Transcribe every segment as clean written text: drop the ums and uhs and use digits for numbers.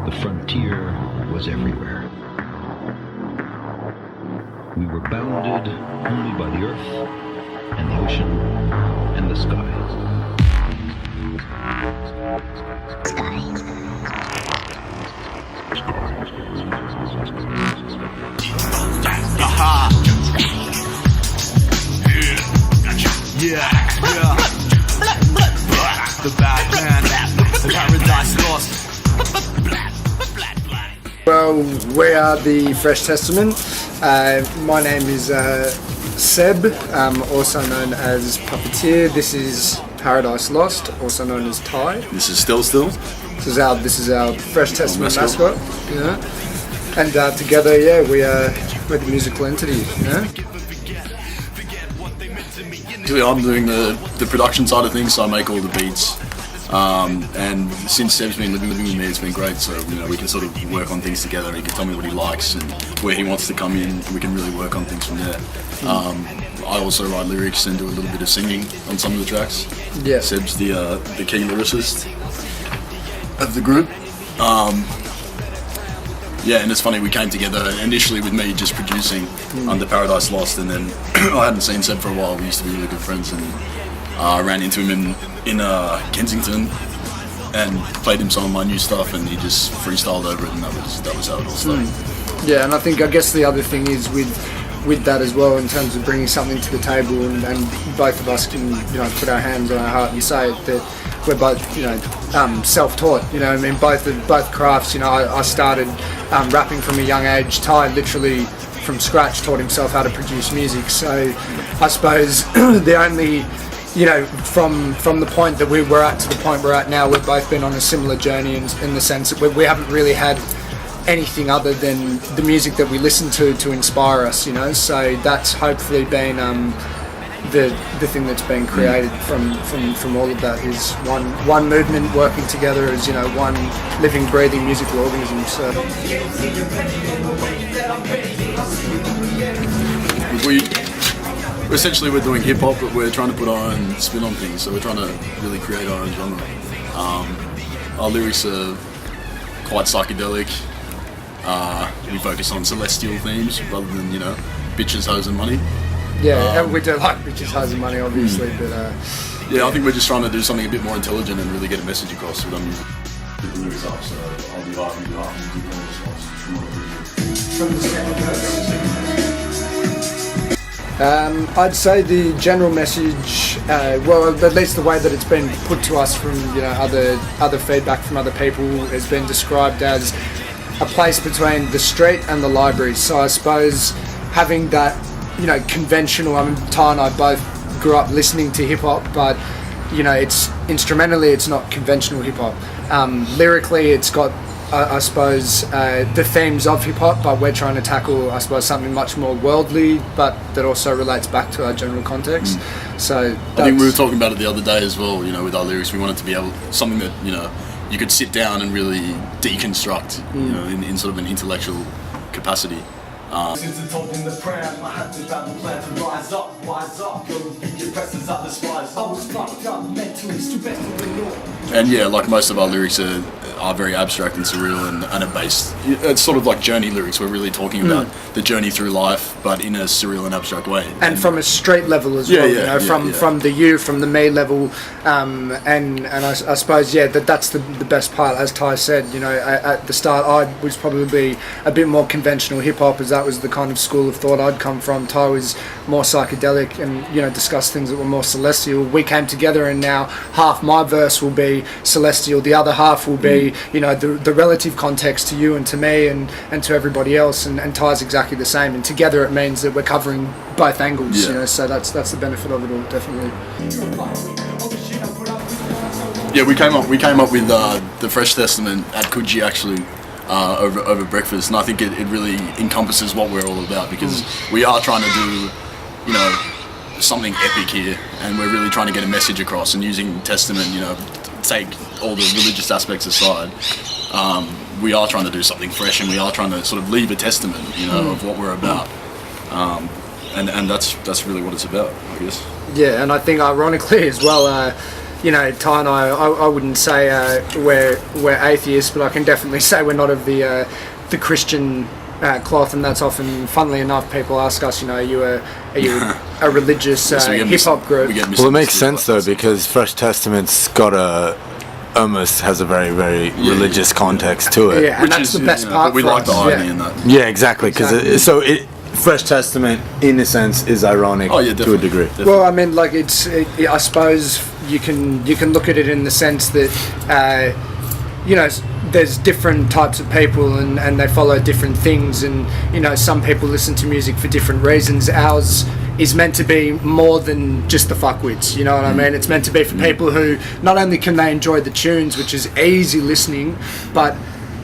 The frontier was everywhere. We were bounded only by the earth and the ocean and the skies. Aha! Yeah. The bad man, the paradise lost. Well, we are the Fresh Testament. My name is Seb, also known as Puppeteer. This is Paradise Lost, also known as Ty. This is Still. This is our Fresh Testament mascot. And together, we're the musical entity. Actually, I'm doing the production side of things, so I make all the beats. And since Seb's been living with me, it's been great. So we can sort of work on things together. He can tell me what he likes and where he wants to come in. We can really work on things from there. I also write lyrics and do a little bit of singing on some of the tracks. Yeah. Seb's the key lyricist of the group. And it's funny, we came together initially with me just producing under Paradise Lost, and then I hadn't seen Seb for a while. We used to be really good friends, and I ran into him in Kensington and played him some of my new stuff, and he just freestyled over it, and that was how it all started. Yeah, and I guess the other thing is with that as well, in terms of bringing something to the table, and both of us can put our hands on our heart and say it, that we're both self-taught. Both crafts. I started rapping from a young age. Ty literally from scratch taught himself how to produce music. So I suppose the only from the point that we were at to the point we're at now, we've both been on a similar journey in the sense that we haven't really had anything other than the music that we listen to inspire us, so that's hopefully been the thing that's been created from all of that is one movement working together as one living, breathing musical organism. So we're doing hip hop, but we're trying to put our own spin on things, so we're trying to really create our own genre. Our lyrics are quite psychedelic. We focus on celestial themes rather than bitches, hoes and money. And we do like bitches, hoes and money, obviously, but I think we're just trying to do something a bit more intelligent and really get a message across with our music. The lyrics up, so I'll be half and you from the second verse. I'd say the general message, at least the way that it's been put to us from other feedback from other people, has been described as a place between the street and the library. So I suppose having that, conventional. Ty and I both grew up listening to hip hop, but it's instrumentally it's not conventional hip hop. Lyrically, it's got I suppose the themes of hip hop, but we're trying to tackle something much more worldly, but that also relates back to our general context. So I think we were talking about it the other day as well. With our lyrics, we wanted to be able something that you could sit down and really deconstruct. In sort of an intellectual capacity. Since it's holding the pram, I had to battle plan to rise up, wise up. Your presence I despise. I was fucked up mentally, it's too best to ignore. And like most of our lyrics are very abstract and surreal and are based. It's sort of like journey lyrics. We're really talking about the journey through life, but in a surreal and abstract way. And from a straight level as well. From the you, from the me level, and I suppose that's the best part. As Ty said, at the start, I was probably a bit more conventional hip hop, as that was the kind of school of thought I'd come from. Ty was more psychedelic and discussed things that were more celestial. We came together, and now half my verse will be celestial, the other half will be the relative context to you and to me and to everybody else, and Ty's exactly the same, and together it means that we're covering both angles. So that's the benefit of it all, definitely. We came up with the Fresh Testament at Coogee actually. Over breakfast, and I think it really encompasses what we're all about, because we are trying to do something epic here, and we're really trying to get a message across, and using Testament, take all the religious aspects aside, we are trying to do something fresh, and we are trying to sort of leave a testament of what we're about, and that's really what it's about, I guess. And I think ironically as well, you know, Ty and I wouldn't say we're atheists, but I can definitely say we're not of the Christian cloth, and that's often, funnily enough, people ask us, you know, are you a religious hip hop group? Well, it makes sense though, because Fresh Testament's got almost has a very, very religious context to it. Yeah, and that's the best part. But we for like us. the irony in that. Yeah, exactly. Because Exactly. Fresh Testament, in a sense, is ironic to a definitely, degree. definitely. Well, I mean, like I suppose you can look at it in the sense that you know, there's different types of people and they follow different things, and you know, some people listen to music for different reasons. Ours is meant to be more than just the fuckwits, you know what I mean? It's meant to be for people who not only can they enjoy the tunes, which is easy listening, but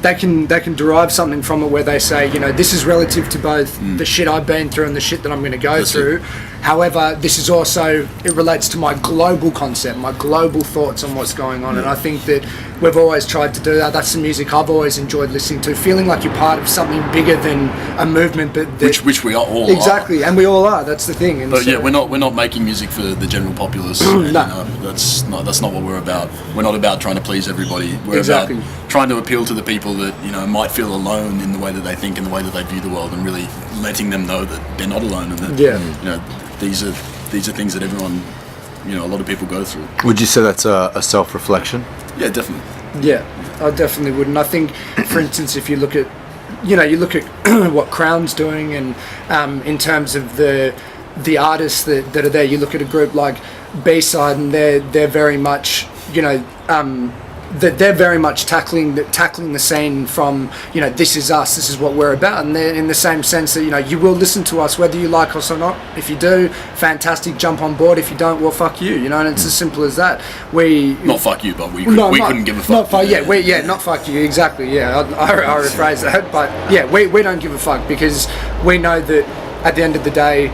they can derive something from it where they say, you know, this is relative to both the shit I've been through and the shit that I'm going to go through. However, this is also, it relates to my global concept, my global thoughts on what's going on. And I think that we've always tried to do that. That's the music I've always enjoyed listening to, feeling like you're part of something bigger than a movement, but Which we are all exactly, and we all are. That's the thing. And But so, yeah, we're not making music for the general populace. No. That's not what we're about. We're not about trying to please everybody. We're Exactly. about trying to appeal to the people that, you know, might feel alone in the way that they think and the way that they view the world, and really letting them know that they're not alone, and that you know, these are things that everyone, you know, a lot of people go through. Would you say that's a self-reflection? Yeah, definitely. Yeah, I definitely would. And I think, for instance, if you look at, you know, what Crown's doing, and in terms of the artists that are there, you look at a group like B-Side, and they're very much, you know, that they're very much tackling the scene from, you know, this is us, this is what we're about, and they're in the same sense that, you know, you will listen to us whether you like us or not. If you do, fantastic, jump on board. If you don't, well, fuck you, you know, and it's as simple as that. Not fuck you, but we couldn't give a fuck. Not fuck, not fuck you, exactly, yeah, I rephrase that, but yeah, we don't give a fuck, because we know that at the end of the day,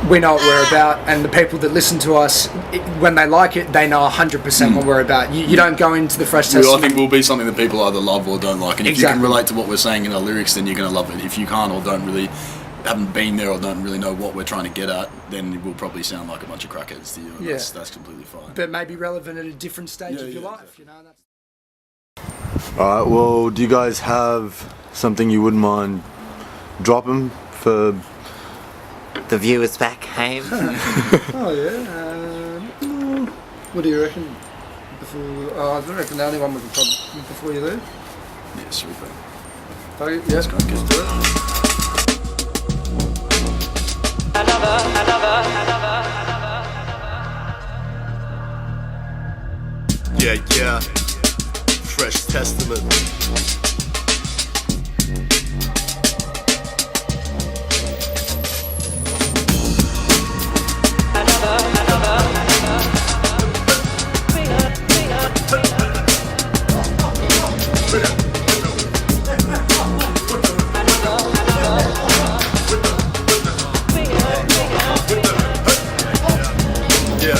we know what we're about, and the people that listen to us, when they like it, they know 100% what we're about. You don't go into the Fresh Testament. I think we'll be something that people either love or don't like, and if you Exactly. can relate to what we're saying in our lyrics, then you're going to love it. If you can't, or haven't been there, or don't really know what we're trying to get at, then it will probably sound like a bunch of crackheads to you, and Yeah. that's completely fine. But maybe relevant at a different stage of your yeah, life, you know. All right. Well, do you guys have something you wouldn't mind dropping for The viewers back home. Oh yeah. What do you reckon? I reckon the only one we can probably before you leave. Yeah, sweet. Oh yeah. Let's do it. Yeah. Fresh Testament. Yeah.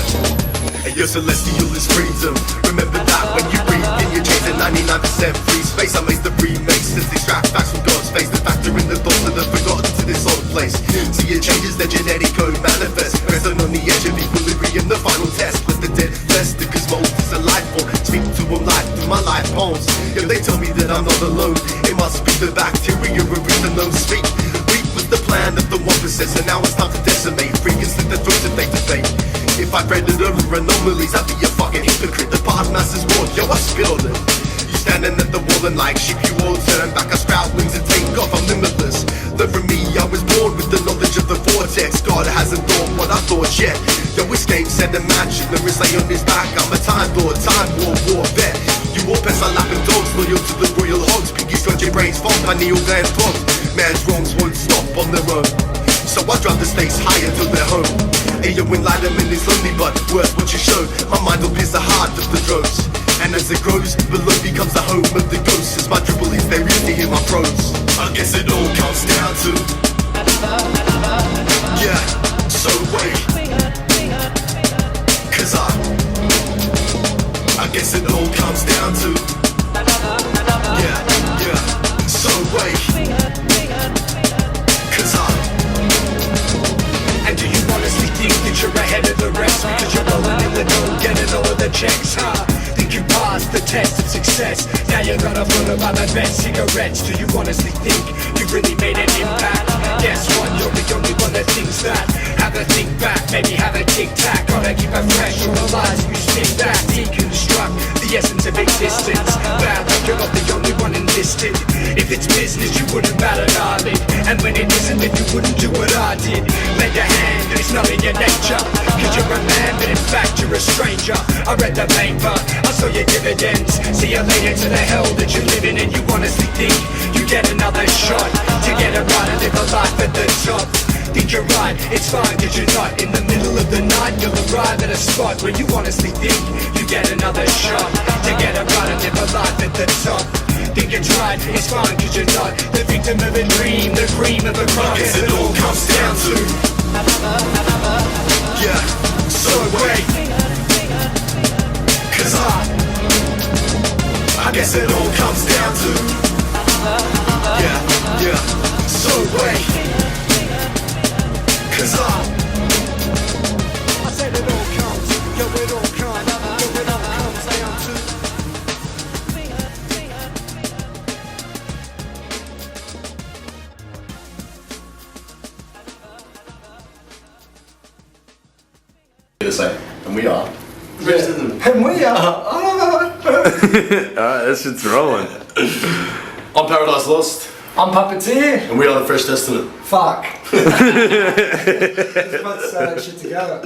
And your celestial is freedom. Remember that when you breathe in your chains at 99% free space. I made the remakes as extract facts from God's face. The factor in the thoughts that are forgotten to this old place. See it changes, their genetic code manifest. Present on the edge of equilibrium, the final test. Let the dead rest, because mold is a life form. Speak to them life through my life poems. If they tell me that I'm not alone, it must be the bacteria or reason don't speak. Weak was the plan of the 1%, so now it's time to decimate. Free and slit the throats and fake to fake. If I predator or anomalies, I'd be a fucking hypocrite. The past masses war, yo, I spit on it. You standing at the wall and like sheep, you all turn back. I sprout wings and take off, I'm limitless. Though for me, I was born with the knowledge of the vortex. God hasn't thought what I thought yet. Yo, escape, send a mansion, the wrist lay on his back. I'm a time lord, time war vet. You all pests are lapping dogs, loyal to the royal hogs. Pinky sludge your brains fog, my needle glands clogged. Man's wrongs won't stop on their own, so I drive the stakes higher till they're home. Ayo, when Lilaman is lonely, but worth what you showed. My mind will pierce the heart of the drones, and as it grows, below becomes the home of the ghosts. As my dribble is there is to hear my prose. I guess it all comes down to yeah, so wait, cause I guess it all comes down to yeah, so wait, cause and do you honestly think that you're ahead of the rest because you're rolling in the dough, getting all of the checks, huh? Think you passed the test of success? Now you're gonna follow by the best cigarettes. Do you honestly think you really made an impact? Guess what? You're the only one that thinks that. Have a think back, maybe have a tic tac. Gotta keep it fresh, all the lies you spit back. Deconstruct the essence of existence. Bad luck, you're not the only one enlisted. If it's business, you wouldn't bat an eyelid. And when it isn't, then you wouldn't do what I did. Lend a hand, it's not in your nature. Cause you're a man, but in fact you're a stranger. I read the paper, I saw your dividends. See you later to the hell that you're living in. You honestly think you get another shot to get it right and live a life at the top? Think you're right, it's fine cause you're not. In the middle of the night you'll arrive at a spot where you honestly think you get another shot to get it right and live a life at the top. Think it's right, it's fine cause you're not the victim of a dream, the cream of a crime. Guess it all comes down to yeah, so wait. Cause I guess it all comes down to yeah, so wait. Cause I said it all comes, yo it all comes, yo it all comes down to The same, and we are. And we are. Alright, this shit's rolling. I'm Paradise Lost, I'm Puppeteer. and we are the Fresh Testament. Fuck. Let's put that shit together.